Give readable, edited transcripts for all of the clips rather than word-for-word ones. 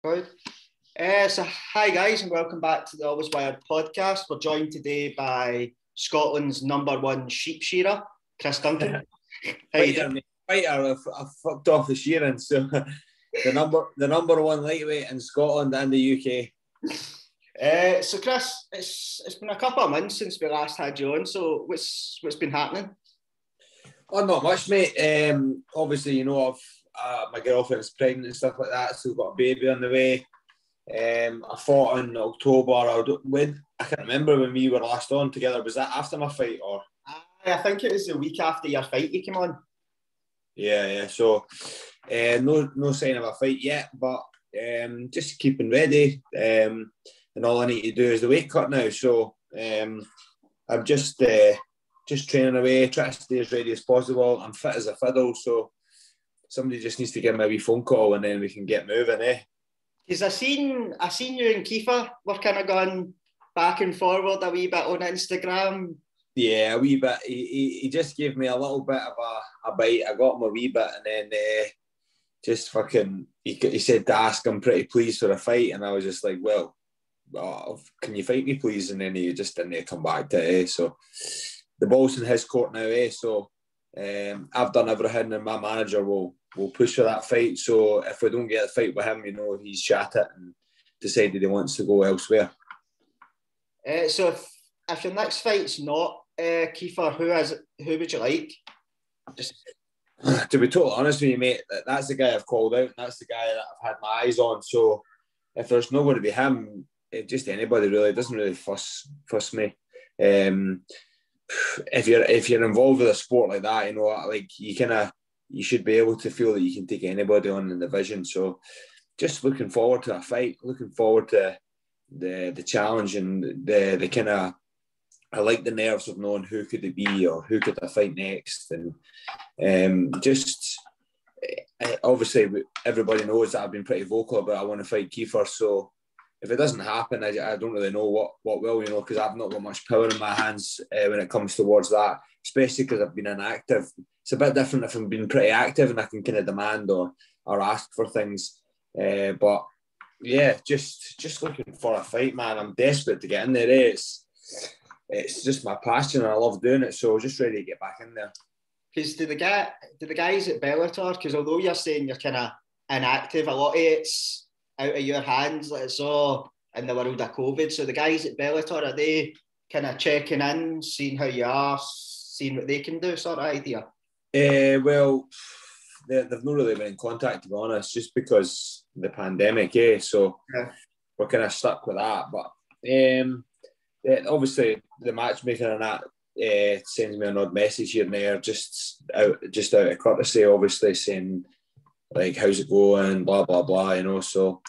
Good. So hi guys, and welcome back to the Always Wired podcast. We're joined today by Scotland's #1 sheep shearer, Chris Duncan. How you doing? I fucked off the shearing, so the number one lightweight in Scotland and the UK. So Chris, it's been a couple of months since we last had you on. So what's been happening? Oh, not much, mate. Obviously, my girlfriend's pregnant and stuff like that, so we've got a baby on the way. I fought in October. I can't remember when we were last on together. Was that after my fight or? I think it was the week after your fight you came on. Yeah. So, no sign of a fight yet, but just keeping ready. And all I need to do is the weight cut now. So, I'm just training away, trying to stay as ready as possible. I'm fit as a fiddle, so somebody just needs to give me a wee phone call and then we can get moving, eh? Because I seen you and Kiefer were kind of going back and forward a wee bit on Instagram. Yeah, a wee bit. He just gave me a little bit of a bite. I got him a wee bit, and then just fucking. He said to ask him pretty please for a fight, and I was just like, well, can you fight me please? And then he just didn't come back to it. So the ball's in his court now, So I've done everything, and my manager will push for that fight. So if we don't get a fight with him, he's shat it and decided he wants to go elsewhere. So if your next fight's not Kiefer, who would you like? To be totally honest with you, mate, that's the guy I've called out, and that's the guy that I've had my eyes on. So if there's not going to be him, just anybody really, it doesn't really fuss me. If you're involved with a sport like that, you should be able to feel that you can take anybody on in the division. So just looking forward to a fight, looking forward to the challenge and the kind of, I like the nerves of knowing who could it be or who could I fight next. And obviously everybody knows that I've been pretty vocal about I want to fight Kiefer. So if it doesn't happen, I don't really know what will, because I've not got much power in my hands when it comes towards that, especially because I've been inactive. It's a bit different if I'm being pretty active and I can kind of demand or ask for things. But yeah, just looking for a fight, man. I'm desperate to get in there. It's just my passion and I love doing it. So just ready to get back in there. Because do the guys at Bellator, because although you're saying you're kind of inactive, a lot of it's out of your hands, like it's all in the world of COVID. So the guys at Bellator, are they kind of checking in, seeing how you are, seeing what they can do, sort of idea? Well, they've not really been in contact, to be honest, just because of the pandemic, So yeah, we're kind of stuck with that. But obviously the matchmaker and that sends me an odd message here and there, just out of courtesy, obviously, saying like, how's it going, blah blah blah, So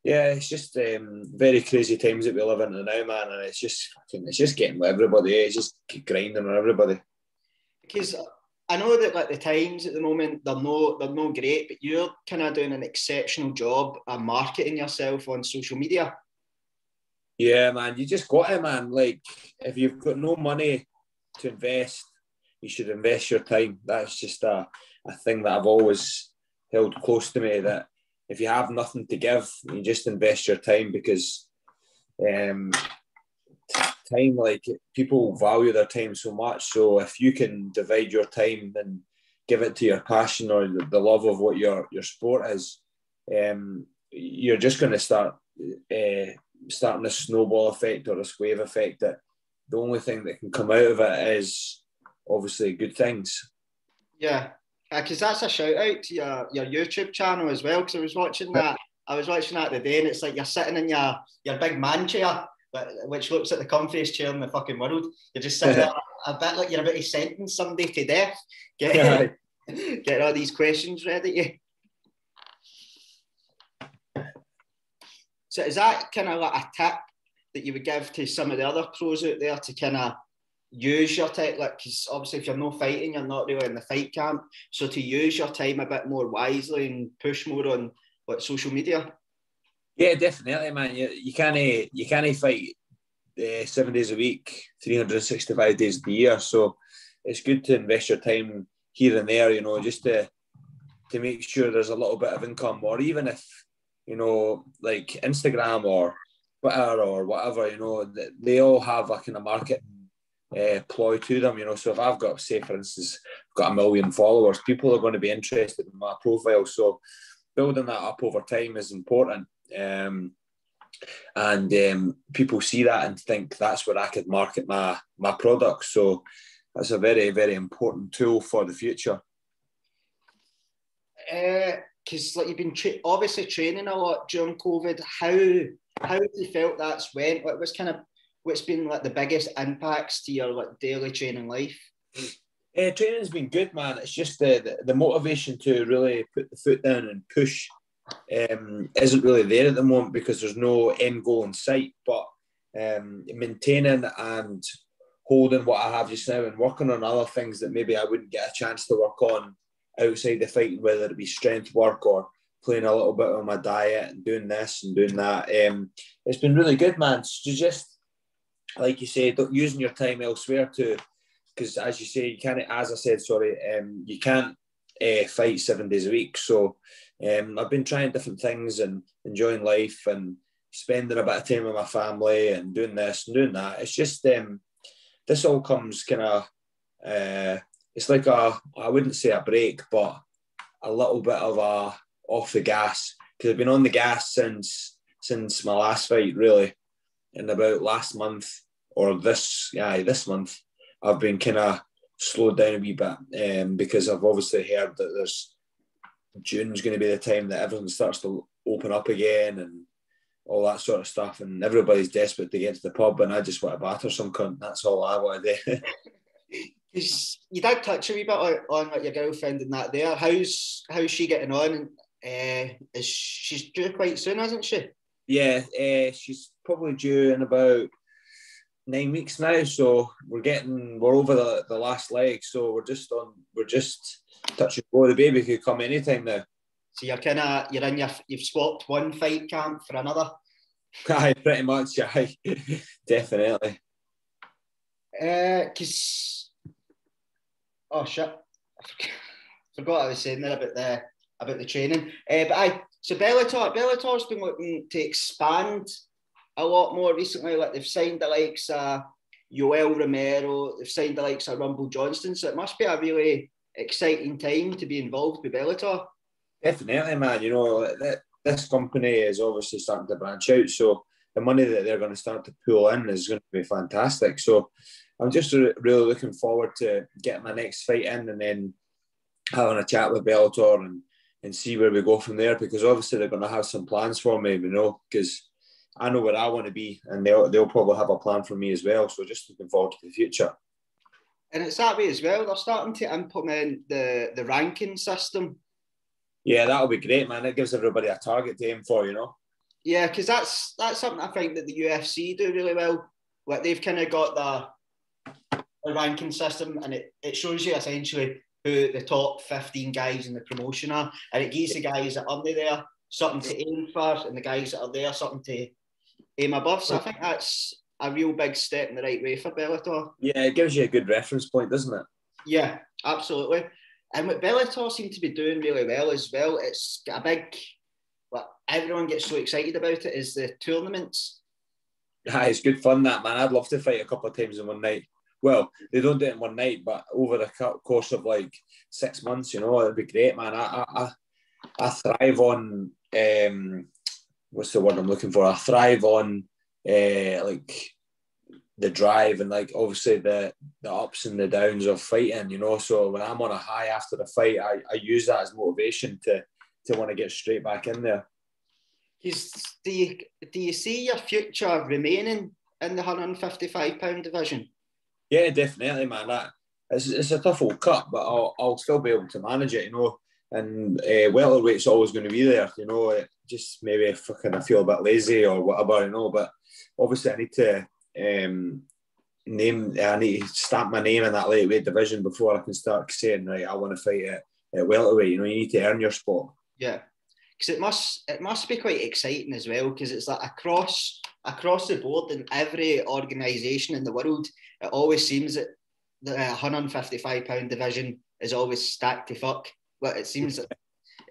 yeah, it's just very crazy times that we live in now, man, and it's just getting with everybody. It's just grinding on everybody. Because I know that like the times at the moment they're no great, but you're kind of doing an exceptional job of marketing yourself on social media. Yeah, man, you just got it, man. Like, if you've got no money to invest, you should invest your time. That's just a thing that I've always held close to me, that if you have nothing to give, you just invest your time, because time, like, people value their time so much. So if you can divide your time and give it to your passion or the love of what your sport is, you're just going to start starting a snowball effect or a wave effect, that the only thing that can come out of it is obviously good things. Yeah, because that's a shout out to your YouTube channel as well, because I was watching that today, and it's like you're sitting in your big man chair, which looks like the comfiest chair in the fucking world. You're just sitting there a bit like you're about to sentence somebody to death, get all these questions ready. So is that kind of like a tip that you would give to some of the other pros out there to kind of use your time? Like, because obviously if you're not fighting, you're not really in the fight camp. So to use your time a bit more wisely and push more on like social media. Yeah, definitely, man. You can't fight 7 days a week, 365 days of the year. So it's good to invest your time here and there, just to make sure there's a little bit of income, or even if you know, like Instagram or Twitter or whatever, you know, they all have a kind of marketing ploy to them, you know. So if I've got, say, for instance, got 1 million followers, people are going to be interested in my profile. So building that up over time is important. And people see that and think that's where I could market my products. So that's a very, very important tool for the future. Because like you've been obviously training a lot during COVID. How have you felt that's went? What's been like the biggest impacts to your like daily training life? Training's been good, man. It's just the motivation to really put the foot down and push isn't really there at the moment because there's no end goal in sight. But maintaining and holding what I have just now and working on other things that maybe I wouldn't get a chance to work on outside the fighting, whether it be strength work or playing a little bit on my diet and doing this and doing that. It's been really good, man. So just, like you said, using your time elsewhere because as you say, you can't, as I said, sorry, you can't fight 7 days a week. So I've been trying different things and enjoying life and spending a bit of time with my family and doing this and doing that. It's just, this all comes kind of, it's like I wouldn't say a break, but a little bit of a off the gas, because I've been on the gas since my last fight, really. And about last month or this month, I've been kind of slowed down a wee bit because I've obviously heard that June's going to be the time that everything starts to open up again and all that sort of stuff, and everybody's desperate to get to the pub, and I just want to batter some cunt. That's all I want to do. You did touch a wee bit on like your girlfriend and that there. How's she getting on? She's due quite soon, isn't she? Yeah, she's probably due in about 9 weeks now. So we're over the last leg. So we're just touching go. The baby could come anytime now. So you've swapped one fight camp for another. Aye, pretty much. Aye, definitely. Oh shit, I forgot what I was saying there about the training. So Bellator's been looking to expand a lot more recently. Like they've signed the likes of Yoel Romero, they've signed the likes of Rumble Johnston. So it must be a really exciting time to be involved with Bellator. Definitely, man. You know, this company is obviously starting to branch out. So the money that they're going to start to pull in is going to be fantastic. So I'm just really looking forward to getting my next fight in and then having a chat with Bellator and see where we go from there, because obviously they're going to have some plans for me, you know, because I know where I want to be and they'll probably have a plan for me as well. So just looking forward to the future. And it's that way as well. They're starting to implement the ranking system. Yeah, that'll be great, man. It gives everybody a target to aim for, you know. Yeah, because that's something I think that the UFC do really well. Like they've kind of got the ranking system, and it shows you essentially who the top 15 guys in the promotion are, and it gives the guys that are there something to aim for, and the guys that are there something to aim above. So I think that's a real big step in the right way for Bellator. Yeah, it gives you a good reference point, doesn't it? Yeah, absolutely. And what Bellator seem to be doing really well as well, it's got a big, everyone gets so excited about it, is the tournaments. Yeah, it's good fun, that, man. I'd love to fight a couple of times in one night. Well, they don't do it in one night, but over the course of like 6 months, you know, it'd be great, man. I thrive on, what's the word I'm looking for? I thrive on like the drive and like obviously the ups and the downs of fighting, you know. So when I'm on a high after the fight, I use that as motivation to want to get straight back in there. Do you see your future remaining in the 155-pound division? Yeah, definitely, man. It's a tough old cut, but I'll still be able to manage it, you know. And welterweight's always going to be there, you know. Just maybe if I feel a bit lazy or whatever, you know. But obviously, I need to stamp my name in that lightweight division before I can start saying, right, I want to fight at welterweight. You know, you need to earn your spot. Yeah, because it must be quite exciting as well, because it's like across the board in every organisation in the world, it always seems that the 155-pound division is always stacked to fuck. But it seems that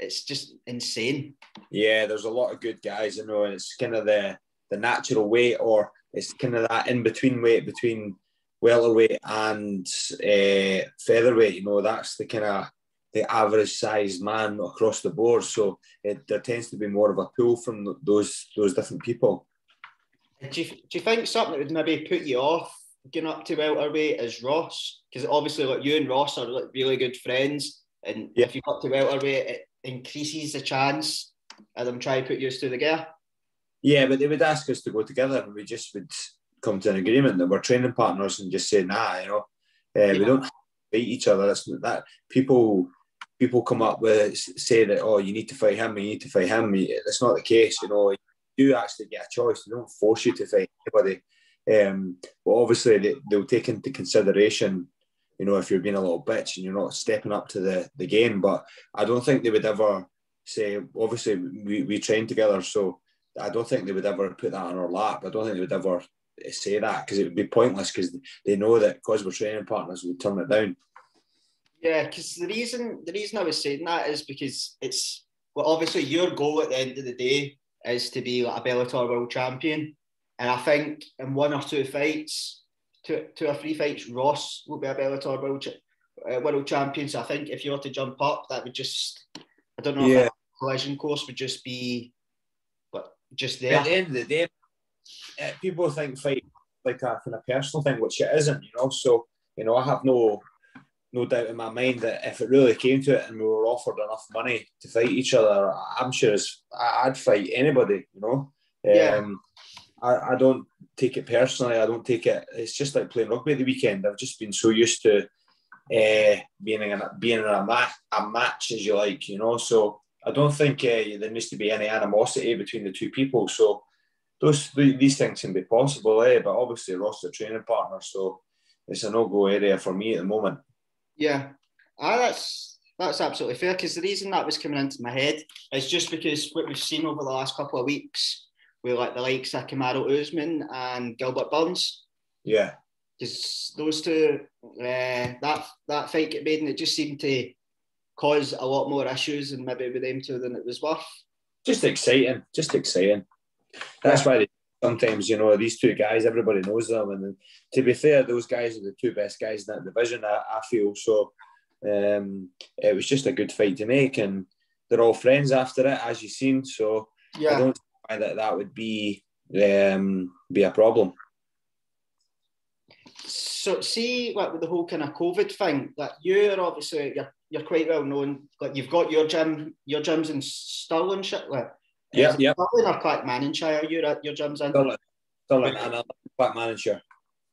it's just insane. Yeah, there's a lot of good guys, you know, and it's kind of the natural weight, or it's kind of that in-between weight between welterweight and featherweight. You know, that's the kind of the average sized man across the board. So there tends to be more of a pull from those different people. Do you think something that would maybe put you off getting up to welterweight is Ross? Because obviously, like, you and Ross are like really good friends, and if you got to welterweight, it increases the chance of them trying to put you through the gear. Yeah, but they would ask us to go together, and we just would come to an agreement that we're training partners and just say, nah, you know, we don't fight each other. That's that people come up with, say that, oh, you need to fight him, you need to fight him. That's not the case, you know. You actually get a choice. They don't force you to fight anybody. But obviously they'll take into consideration, you know, if you're being a little bitch and you're not stepping up to the game. But I don't think they would ever say, obviously we train together, so I don't think they would ever put that on our lap. I don't think they would ever say that, because it would be pointless, because they know that because we're training partners, we'd turn it down. Yeah, because the reason I was saying that is because it's, well, obviously your goal at the end of the day is to be like a Bellator world champion. And I think in 1 or 2 fights, 2 or 3 fights, Ross will be a Bellator world champion. So I think if you were to jump up, that would just, I don't know if that collision course would just be, but just there. At the end of the day, people think fight like a kind of personal thing, which it isn't, you know. So, you know, I have no doubt in my mind that if it really came to it and we were offered enough money to fight each other, I'm sure I'd fight anybody, you know. I don't take it personally. I don't take it. It's just like playing rugby at the weekend. I've just been so used to being in a match, as you like, you know. So I don't think there needs to be any animosity between the two people. So these things can be possible, but obviously Ross is a training partner, so it's a no-go area for me at the moment. Yeah, that's absolutely fair, because the reason that was coming into my head is just because what we've seen over the last couple of weeks with like the likes of Kamaru Usman and Gilbert Burns. Yeah. Because those two, that fight get made, and it just seemed to cause a lot more issues and maybe with them two than it was worth. Just exciting. That's why sometimes, you know, these two guys, everybody knows them. And to be fair, those guys are the 2 best guys in that division, I feel. So it was just a good fight to make. And they're all friends after it, as you've seen. So I don't see why that would be a problem. So see, like, with the whole kind of COVID thing, that you're obviously, you're quite well known. Like, you've got your gym's in Stirling, shit, like. Yeah. Stirling or Clackmannanshire, you're at your gym's in? Stirling and Clackmannanshire.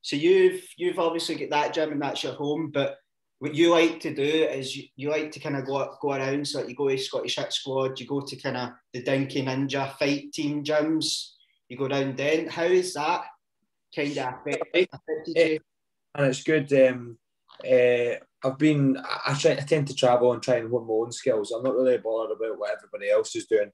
So you've obviously got that gym and that's your home, but what you like to do is you like to kind of go around. So you go to Scottish Hit Squad, you go to kind of the Dinky Ninja fight team gyms, you go down then. How is that kind of affected you? And it's good. I tend to travel and try and hone my own skills. I'm not really bothered about what everybody else is doing.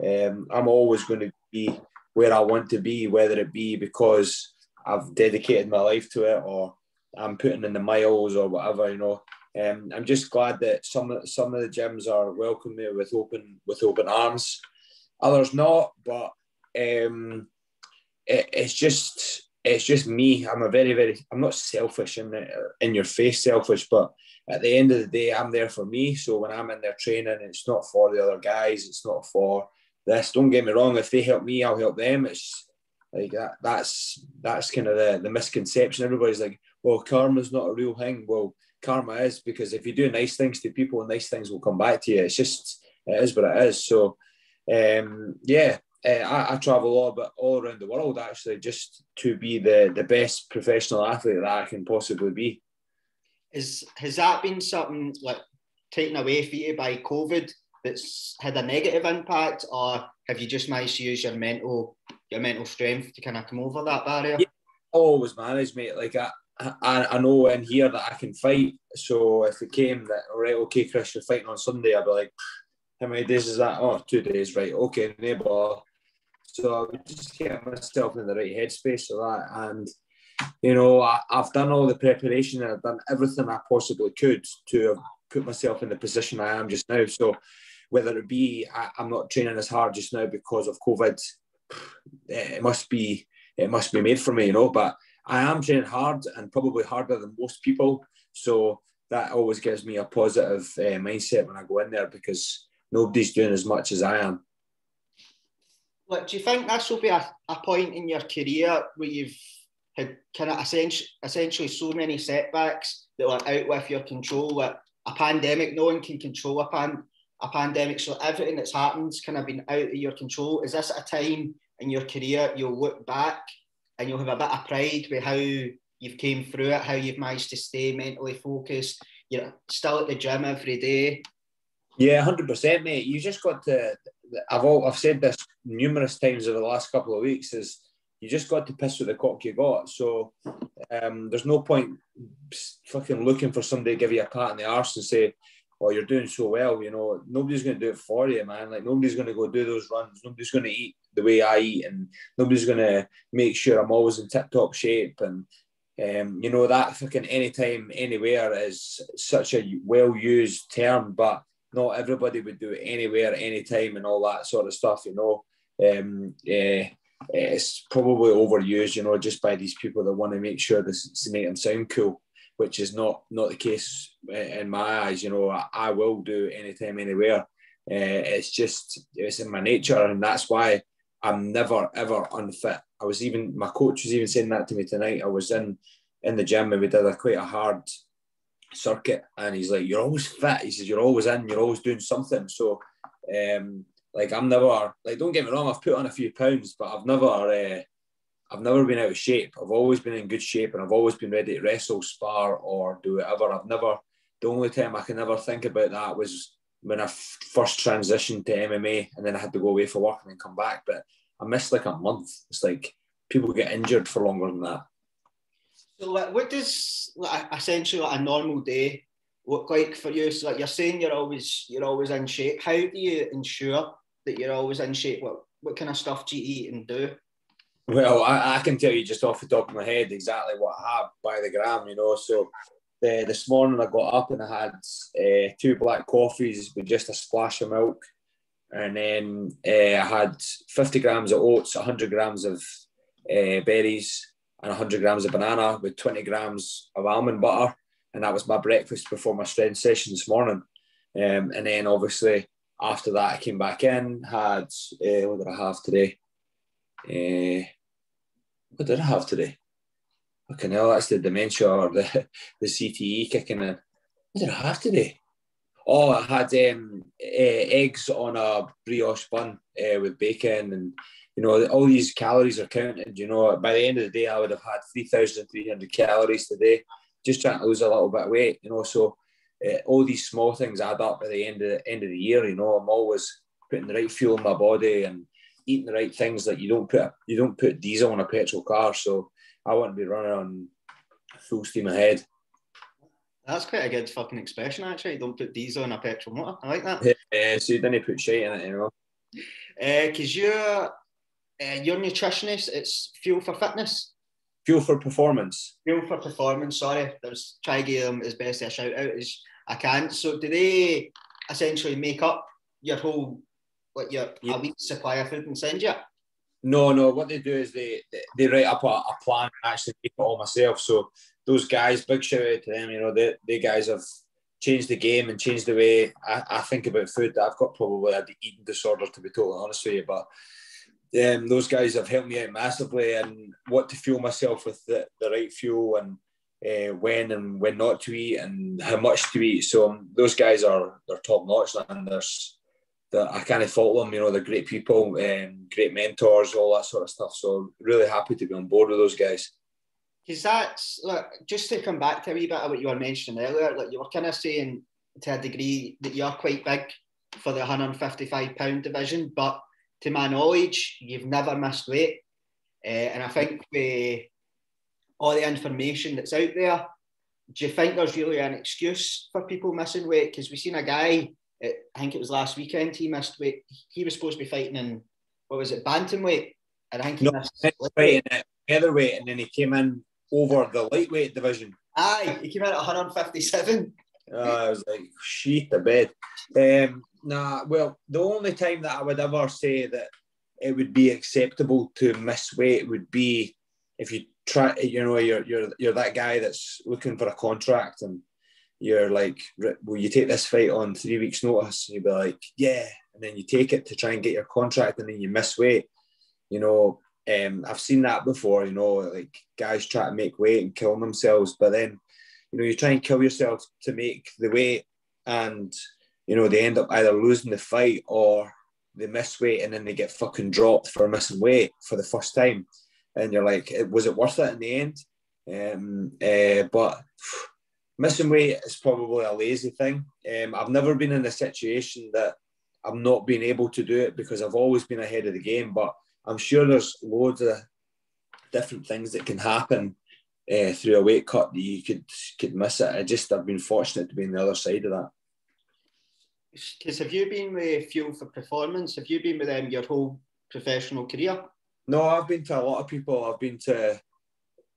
I'm always going to be where I want to be, whether it be because I've dedicated my life to it or I'm putting in the miles or whatever, you know. I'm just glad that some of the gyms are welcoming me with open arms. Others not, but it's just me. I'm I'm not selfish in your face selfish, but at the end of the day, I'm there for me. So when I'm in there training, it's not for the other guys. It's not for this. Don't get me wrong. If they help me, I'll help them. It's like that. That's kind of the misconception. Everybody's like, well, karma's not a real thing. Well, karma is, because if you do nice things to people, nice things will come back to you. It is what it is. So, I travel all around the world, actually, just to be the best professional athlete that I can possibly be. Has that been something like taken away for you by COVID that's had a negative impact, or have you just managed to use your mental strength to kind of come over that barrier? Yeah, I always manage, mate. Like I know in here that I can fight. So if it came that, all right, okay, Chris, you're fighting on Sunday, I'd be like, how many days is that? Oh, 2 days, right? Okay, neighbour. So I would just get myself in the right headspace for that. And, you know, I've done all the preparation and I've done everything I possibly could to have put myself in the position I am just now. So whether it be I'm not training as hard just now because of COVID. It must be made for me, you know. But I am training hard, and probably harder than most people. So that always gives me a positive mindset when I go in there, because nobody's doing as much as I am. Look, do you think this will be a point in your career where you've had kind of essentially so many setbacks that are out with your control? Like a pandemic, no one can control a pandemic, so everything that's happened's kind of been out of your control. Is this a time in your career you'll look back and you'll have a bit of pride with how you've came through it, how you've managed to stay mentally focused, you're still at the gym every day? Yeah, 100%, mate. You just got to. I've said this numerous times over the last couple of weeks. Is you just got to piss with the cock you got. So there's no point fucking looking for somebody to give you a pat on the arse and say, "Oh, you're doing so well." You know, nobody's going to do it for you, man. Like, nobody's going to go do those runs. Nobody's going to eat the way I eat, and nobody's going to make sure I'm always in tip-top shape. And you know, that fucking anytime, anywhere is such a well-used term, but not everybody would do it anywhere, anytime, and all that sort of stuff, you know. It's probably overused, you know, just by these people that want to make sure this to make them sound cool, which is not the case in my eyes. You know, I will do anytime, anywhere. It's in my nature, and that's why I'm never ever unfit. My coach was even saying that to me tonight. I was in the gym and we did quite a hard circuit, and he's like, "You're always fit." He says, "You're always in, you're always doing something." So like, I'm never, like, don't get me wrong, I've put on a few pounds, but I've never been out of shape. I've always been in good shape, and I've always been ready to wrestle, spar, or do whatever. The only time I can ever think about that was when I first transitioned to MMA, and then I had to go away for work and then come back. But I missed like a month. It's like people get injured for longer than that. So what does essentially a normal day look like for you? So like, you're saying you're always in shape. How do you ensure that you're always in shape? What kind of stuff do you eat and do? Well, I can tell you just off the top of my head exactly what I have by the gram, you know. So this morning I got up and I had 2 black coffees with just a splash of milk. And then I had 50 grams of oats, 100 grams of berries, and 100 grams of banana with 20 grams of almond butter. And that was my breakfast before my strength session this morning. And then obviously after that, I came back in, had, what did I have today? What did I have today? Fucking hell, that's the dementia or the CTE kicking in. What did I have today? Oh, I had eggs on a brioche bun with bacon, and you know, all these calories are counted. You know, by the end of the day, I would have had 3,300 calories today, just trying to lose a little bit of weight. You know, so all these small things add up by the end of the year. You know, I'm always putting the right fuel in my body and eating the right things. That you don't put diesel on a petrol car. So I want to be running on full steam ahead. That's quite a good fucking expression, actually. Don't put diesel in a petrol motor. I like that. So you didn't put shit in it, you know. Because you're nutritionist, it's Fuel for Fitness. Fuel for Performance. Fuel for Performance, sorry. I was trying to give them as best a shout out as I can. So do they essentially make up your whole, like a week's supply of food and send you? No. What they do is they write up a plan and actually make it all myself. So those guys, big shout out to them. You know, they guys have changed the game and changed the way I think about food. I've got probably an eating disorder, to be totally honest with you. But those guys have helped me out massively, and what to fuel myself with the right fuel, and when not to eat and how much to eat. So those guys they're top notch, and I can't fault them. You know, they're great people, great mentors, all that sort of stuff. So really happy to be on board with those guys. Because that's, like, just to come back to a wee bit of what you were mentioning earlier, like you were kind of saying to a degree that you're quite big for the 155-pound division, but to my knowledge, you've never missed weight. And I think with all the information that's out there, do you think there's really an excuse for people missing weight? Because we've seen a guy, I think it was last weekend, he missed weight. He was supposed to be fighting in, what was it, bantamweight? And I think he missed fighting at featherweight, and then he came in over the lightweight division. Aye, he came in at 157. I was like, shit the bed. Nah, well, the only time that I would ever say that it would be acceptable to miss weight would be if you try, you know, you're that guy that's looking for a contract and you're like, will you take this fight on 3 weeks' notice? And you'll be like, yeah. And then you take it to try and get your contract and then you miss weight. You know, I've seen that before, you know, like guys try to make weight and kill themselves. But then, you know, you try and kill yourself to make the weight and, you know, they end up either losing the fight or they miss weight and then they get fucking dropped for missing weight for the first time. And you're like, was it worth it in the end? But missing weight is probably a lazy thing. I've never been in a situation that I'm not being able to do it because I've always been ahead of the game. But I'm sure there's loads of different things that can happen through a weight cut that you could miss it. I've been fortunate to be on the other side of that. Because have you been with Fuel for Performance? Have you been with them your whole professional career? No, I've been to a lot of people. I've been to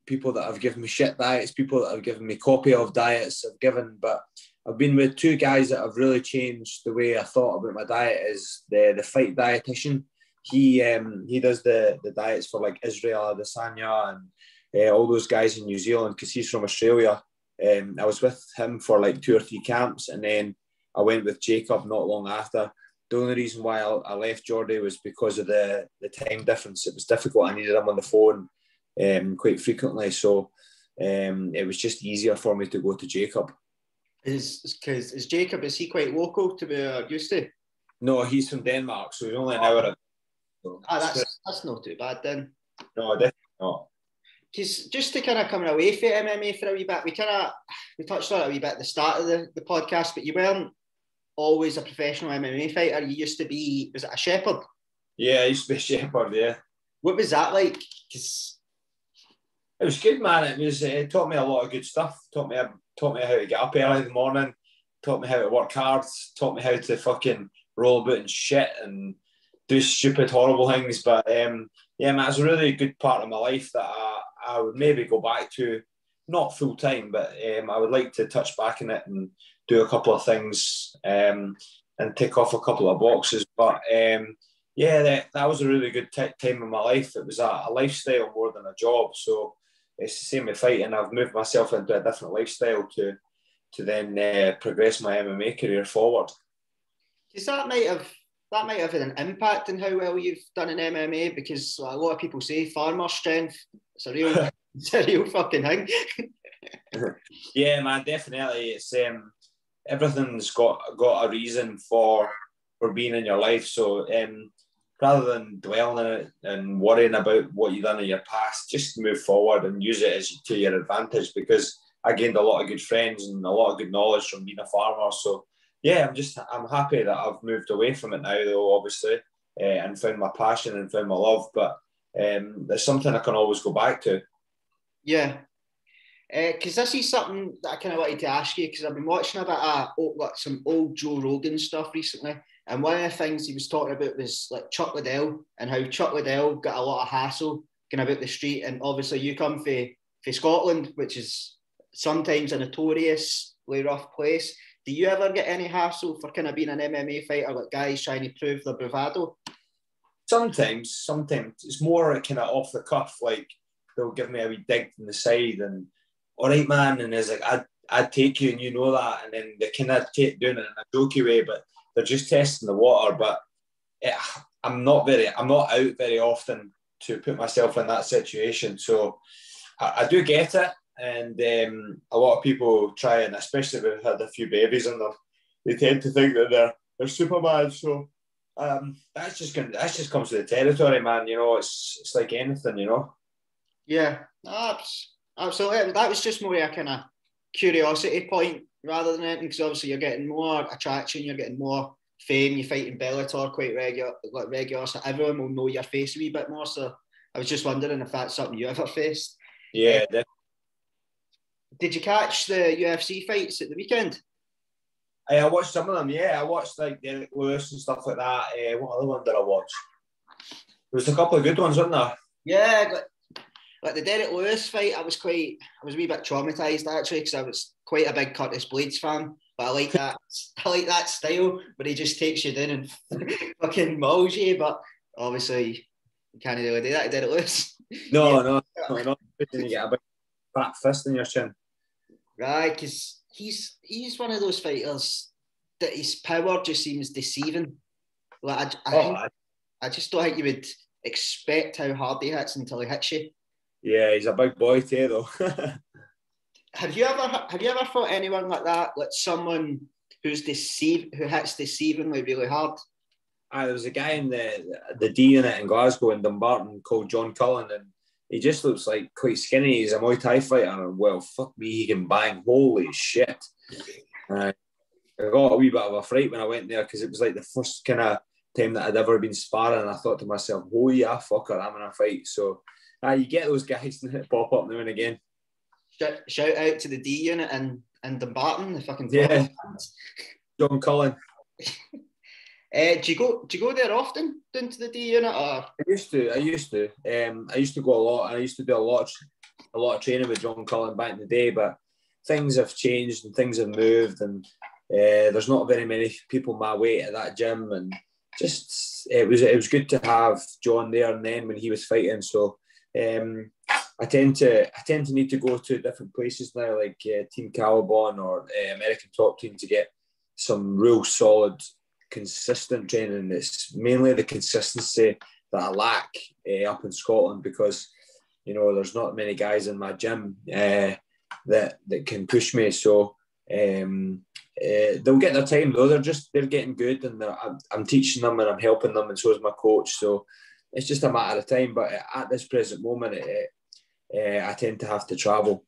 people that have given me shit diets, people that have given me copy of diets but I've been with two guys that have really changed the way I thought about my diet. Is the fight dietitian. He does the diets for like Israel Adesanya and all those guys in New Zealand because he's from Australia. I was with him for like 2 or 3 camps and then I went with Jacob not long after. The only reason why I left Geordie was because of the time difference. It was difficult. I needed him on the phone quite frequently. So it was just easier for me to go to Jacob. Is Jacob, is he quite local to be used to? No, he's from Denmark, so he's only an hour. So that's not too bad then. No, definitely not. Because just to kind of come away from MMA for a wee bit, we touched on it a wee bit at the start of the podcast, but you weren't always a professional MMA fighter. You used to be, was it a shepherd? Yeah, I used to be a shepherd, yeah. What was that like? Because it was good, man. It taught me a lot of good stuff. Taught me how to get up early in the morning. Taught me how to work hard. Taught me how to fucking roll about and shit and do stupid, horrible things. But yeah, man, it's a really good part of my life that I would maybe go back to, not full time, but I would like to touch back in it and do a couple of things and tick off a couple of boxes. But yeah, that was a really good time in my life. It was a lifestyle more than a job. So it's the same with fighting. I've moved myself into a different lifestyle to then progress my MMA career forward. Because that might have had an impact on how well you've done in MMA, because a lot of people say farmer strength. It's a real fucking thing. Yeah, man, definitely. It's everything's got a reason for being in your life. So rather than dwelling in it and worrying about what you've done in your past, just move forward and use it to your advantage, because I gained a lot of good friends and a lot of good knowledge from being a farmer. So yeah, I'm happy that I've moved away from it now, though, obviously, and found my passion and found my love. But there's something I can always go back to. Yeah. Because this is something that I kind of wanted to ask you, because I've been watching a bit of some old Joe Rogan stuff recently, and one of the things he was talking about was like Chuck Liddell, and how Chuck Liddell got a lot of hassle going about the street. And obviously you come from Scotland, which is sometimes a notoriously rough place. Do you ever get any hassle for kind of being an MMA fighter, like guys trying to prove their bravado? Sometimes it's more kind of off the cuff, like they'll give me a wee dig from the side and, all right, man, and it's like, I'd take you and you know that, and then they kind of doing it in a jokey way, but they're just testing the water. But I'm not out very often to put myself in that situation, so I do get it. And a lot of people try, and especially if they've had a few babies in them, they tend to think that they're Superman. So that's just comes with the territory, man. You know, it's like anything, you know. Yeah, absolutely. That was just more a kind of curiosity point rather than anything, because obviously you're getting more attraction, you're getting more fame. You fight in Bellator quite regular, so everyone will know your face a wee bit more. So I was just wondering if that's something you ever faced. Yeah. Did you catch the UFC fights at the weekend? I watched some of them, yeah. I watched like Derek Lewis and stuff like that. What other one did I watch? There was a couple of good ones, wasn't there? Yeah, Like the Derek Lewis fight, I was a wee bit traumatised actually, because I was quite a big Curtis Blades fan. But I like that. I like that style where he just takes you down and fucking mauls you. But obviously, you can't really do that to Derek Lewis. No. You get a big fat fist in your chin. Right, because he's one of those fighters that his power just seems deceiving. Like I just don't think you would expect how hard he hits until he hits you. Yeah, he's a big boy too, though. Have you ever fought anyone like that? Like someone who hits deceivingly really hard? There was a guy in the D unit in Glasgow in Dumbarton called John Cullen, and he just looks like quite skinny. He's a Muay Thai fighter, and well, fuck me, he can bang. Holy shit! I got a wee bit of a fright when I went there because it was like the first kind of time that I'd ever been sparring, and I thought to myself, "Oh yeah, fucker, I'm in a fight." So, you get those guys that pop up now and again. Shout out to the D unit in Dumbarton, the fucking yeah, John Cullen. Do you go there often, down to the D unit? Or? I used to. I used to go a lot, and I used to do a lot of training with John Cullen back in the day. But things have changed and things have moved, and there's not very many people my weight at that gym, and just it was good to have John there. And then when he was fighting, so I tend to need to go to different places now, like Team Caliban or American Top Team, to get some real solid, consistent training. It's mainly the consistency that I lack up in Scotland, because there's not many guys in my gym that can push me. So they'll get their time though. They're getting good, and I'm teaching them and I'm helping them, and so is my coach. So it's just a matter of time. But at this present moment, I tend to have to travel.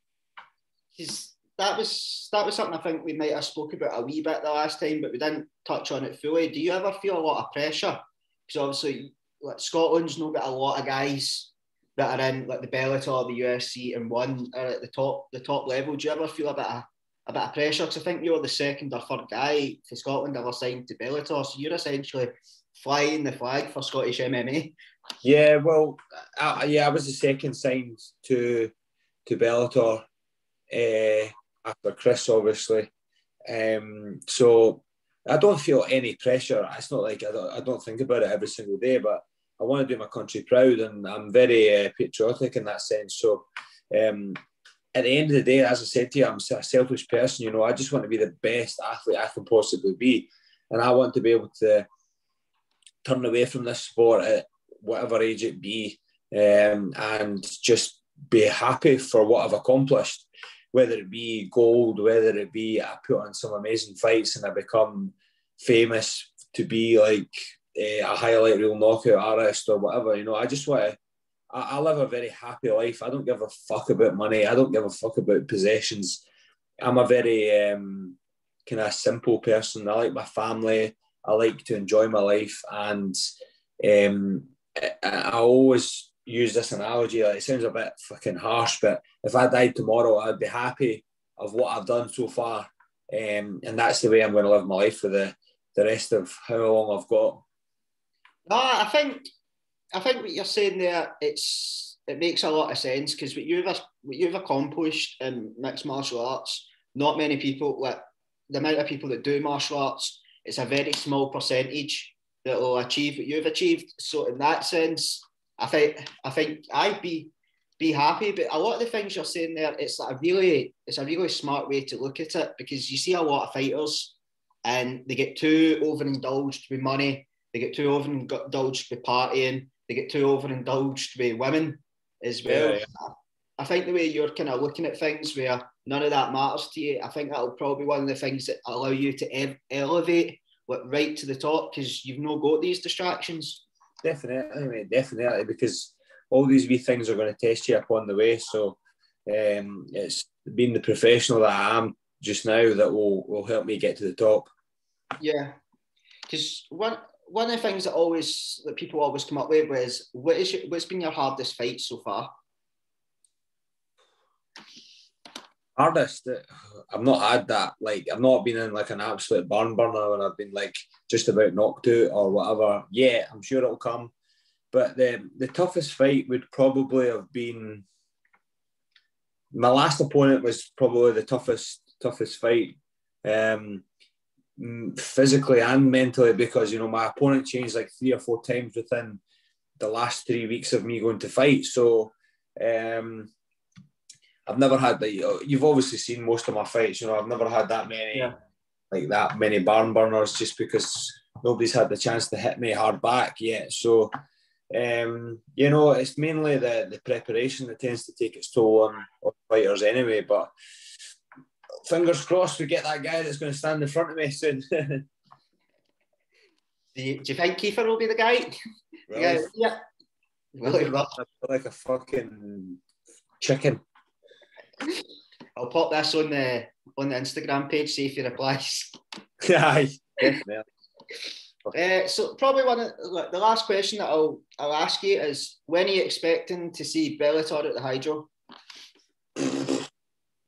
That was something I think we might have spoke about a wee bit the last time, but we didn't touch on it fully. Do you ever feel a lot of pressure? Because obviously, like, Scotland's not got a lot of guys that are in like the Bellator, the UFC, and one are at the top level. Do you ever feel a bit of pressure? Because I think you're the second or third guy for Scotland ever signed to Bellator, so you're essentially flying the flag for Scottish MMA. Yeah, well, I was the second signed to Bellator after Chris, obviously. So I don't feel any pressure. It's not like I don't think about it every single day, but I want to do my country proud, and I'm very patriotic in that sense. So at the end of the day, as I said to you, I'm a selfish person. I just want to be the best athlete I can possibly be, and I want to be able to turn away from this sport at whatever age it be, and just be happy for what I've accomplished, whether it be gold, whether it be I put on some amazing fights and I become famous to be like a highlight reel knockout artist or whatever. I just want to, I live a very happy life. I don't give a fuck about money. I don't give a fuck about possessions. I'm a very kind of simple person. I like my family. I like to enjoy my life, and I always use this analogy. Like, it sounds a bit fucking harsh, but if I died tomorrow, I'd be happy of what I've done so far, and that's the way I'm going to live my life for the rest of how long I've got. No, I think what you're saying there, it makes a lot of sense, because what you've accomplished in mixed martial arts, not many people, like the amount of people that do martial arts, it's a very small percentage that will achieve what you've achieved. So in that sense, I think I'd be happy. But a lot of the things you're saying there, it's a really smart way to look at it, because you see a lot of fighters and they get too overindulged with money, they get too overindulged with partying, they get too overindulged with women as well. Yeah. I think the way you're kind of looking at things, where none of that matters to you, I think that'll probably be one of the things that allow you to elevate right to the top, because you've not got these distractions. Definitely, mate, definitely, because all these wee things are going to test you upon the way. So it's being the professional that I am just now that will help me get to the top. Yeah, because one of the things that people always come up with is, what's been your hardest fight so far? Hardest? I've not had that. Like, I've not been in like an absolute barn burner and I've been like just about knocked out or whatever. Yeah, I'm sure it'll come. But the toughest fight would probably have been my last opponent was probably the toughest fight, physically and mentally, because, you know, my opponent changed like 3 or 4 times within the last 3 weeks of me going to fight. So I've never had, like, you've obviously seen most of my fights, you know, I've never had that many barn burners, just because nobody's had the chance to hit me hard back yet. So you know, it's mainly the preparation that tends to take its toll on fighters anyway. But fingers crossed we get that guy that's going to stand in front of me soon. Do you think Kiefer will be the guy? Really? Yeah. Well, like a fucking chicken. I'll pop this on the Instagram page, see if he replies. Aye, definitely. So probably the last question that I'll ask you is, when are you expecting to see Bellator at the Hydro?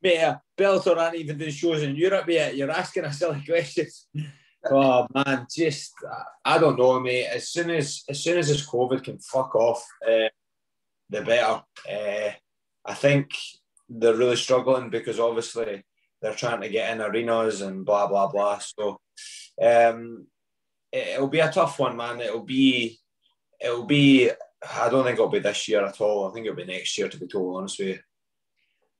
Mate, Bellator aren't even doing shows in Europe yet. You're asking a silly question. Oh man, just I don't know, mate. As soon as this COVID can fuck off, the better. I think they're really struggling because obviously they're trying to get in arenas and blah blah blah. So it'll be a tough one, man. It'll be. I don't think it'll be this year at all. I think it'll be next year, to be totally honest with you.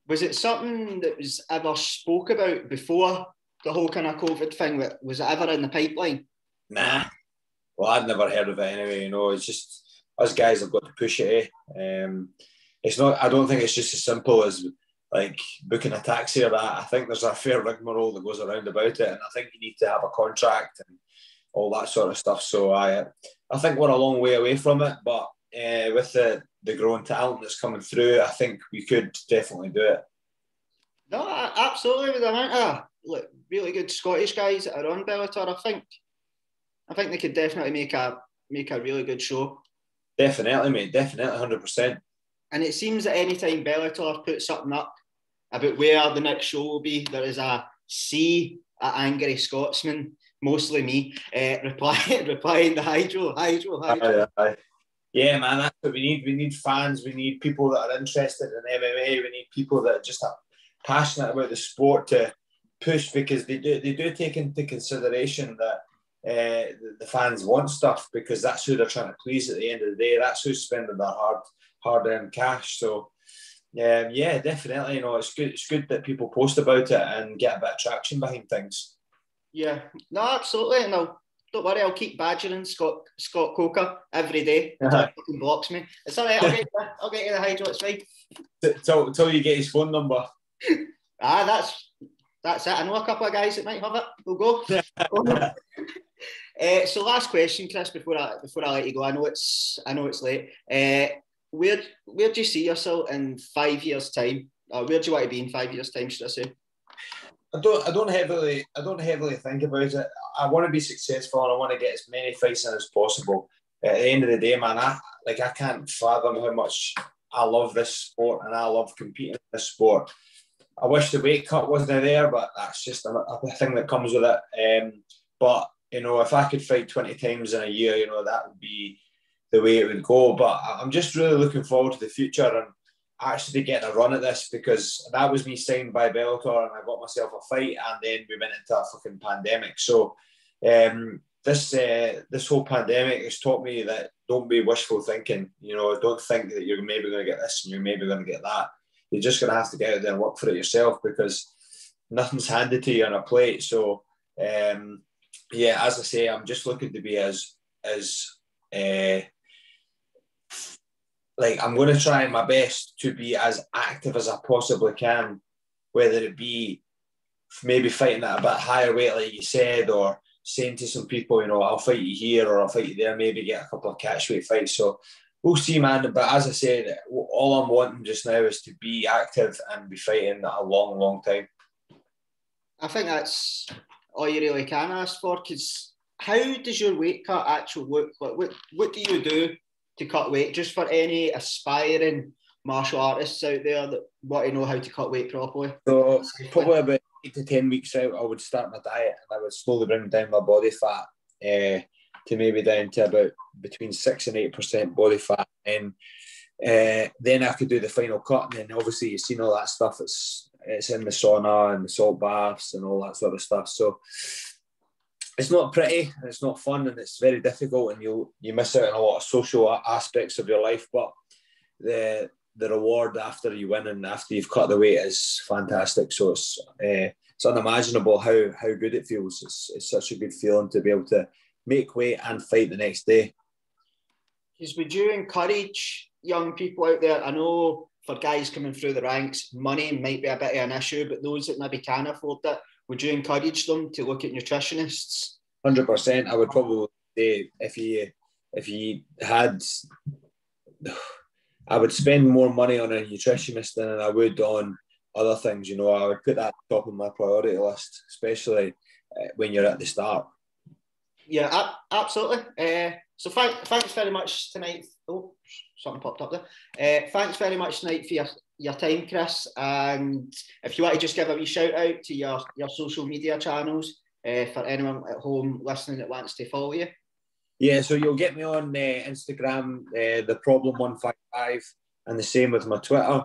Was it something that was ever spoke about before the whole kind of COVID thing? Was it ever in the pipeline? Nah. Well, I'd never heard of it anyway. You know, it's just us guys have got to push it. It's not. I don't think it's just as simple as like booking a taxi or that. I think there's a fair rigmarole that goes around about it, and I think you need to have a contract and all that sort of stuff. So I think we're a long way away from it, but with the growing talent that's coming through, I think we could definitely do it. No, absolutely. With the amount of really good Scottish guys that are on Bellator, I think they could definitely make a really good show. Definitely, mate. Definitely, 100%. And it seems that any time Bellator puts something up about where the next show will be, there is a sea of angry Scotsmen, mostly me, replying the Hydro. Aye. Yeah, man, that's what we need. We need fans. We need people that are interested in MMA. We need people that are just passionate about the sport to push, because they do take into consideration that the fans want stuff, because that's who they're trying to please at the end of the day. That's who's spending their hard-earned cash. So, yeah, definitely. You know, it's good that people post about it and get a bit of traction behind things. Yeah, no, absolutely. No, don't worry, I'll keep badgering Scott Coker every day until he fucking blocks me. It's all right, I'll get you the Hydro, it's fine. Till you get his phone number. That's it. I know a couple of guys that might have it. We'll go. So last question, Chris, before I let you go. I know it's late. Where do you see yourself in 5 years' time? Or where do you want to be in 5 years' time, should I say? I don't heavily think about it. I want to be successful and I want to get as many fights in as possible. At the end of the day, man, I can't fathom how much I love this sport and I love competing in this sport. I wish the weight cut wasn't there, but that's just a thing that comes with it. But, you know, if I could fight 20 times in a year, you know, that would be the way it would go. But I'm just really looking forward to the future and actually getting a run at this, because that was me signed by Bellator and I got myself a fight, and then we went into a fucking pandemic. So this whole pandemic has taught me that don't be wishful thinking. You know, don't think that you're maybe going to get this and you're maybe going to get that. You're just going to have to get out there and work for it yourself, because nothing's handed to you on a plate. So, yeah, as I say, I'm just looking to be as I'm going to try my best to be as active as I possibly can, whether it be maybe fighting at a bit higher weight, like you said, or saying to some people, you know, I'll fight you here or I'll fight you there, maybe get a couple of catchweight fights. So we'll see, man. But as I said, all I'm wanting just now is to be active and be fighting a long, long time. I think that's all you really can ask for, because how does your weight cut actually look? Like, what do you do to cut weight, just for any aspiring martial artists out there that want to know how to cut weight properly? So probably about 8 to 10 weeks out, I would start my diet and I would slowly bring down my body fat to maybe down to about between 6 and 8% body fat. And Then I could do the final cut, and then obviously you've seen all that stuff. It's in the sauna and the salt baths and all that sort of stuff. So it's not pretty, and it's not fun, and it's very difficult, and you miss out on a lot of social aspects of your life. But the reward after you win and after you've cut the weight is fantastic. So it's unimaginable how good it feels. It's such a good feeling to be able to make weight and fight the next day. Because would you encourage young people out there? I know for guys coming through the ranks, money might be a bit of an issue, but those that maybe can afford it, would you encourage them to look at nutritionists? 100%. I would probably say if you had, I would spend more money on a nutritionist than I would on other things. You know, I would put that top of my priority list, especially when you're at the start. Yeah, absolutely. So thanks very much tonight. Oh, something popped up there. Thanks very much tonight for your time, Chris. And if you want to just give a wee shout out to your social media channels for anyone at home listening that wants to follow you. Yeah, so you'll get me on Instagram, The Problem 155, and the same with my Twitter.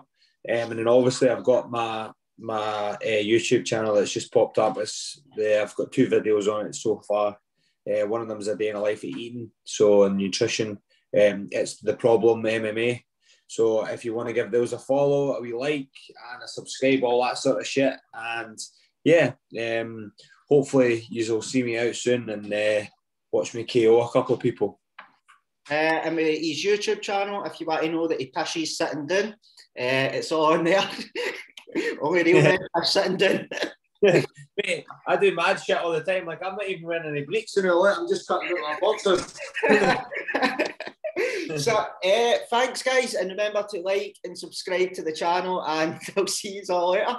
And then obviously I've got my YouTube channel that's just popped up. I've got 2 videos on it so far. One of them is a day in the life of eating, so nutrition. It's The Problem MMA. So if you want to give those a follow, a wee like, and a subscribe, all that sort of shit. And yeah, hopefully you'll see me out soon and watch me KO a couple of people. And with his YouTube channel, if you want to know that he pishes sitting down, it's all on there. Only real men are sitting down. Mate, I do mad shit all the time. Like, I'm not even wearing any bleaks in it. I'm just cutting out my boxers. So, thanks, guys. And remember to like and subscribe to the channel. And I'll see you all later.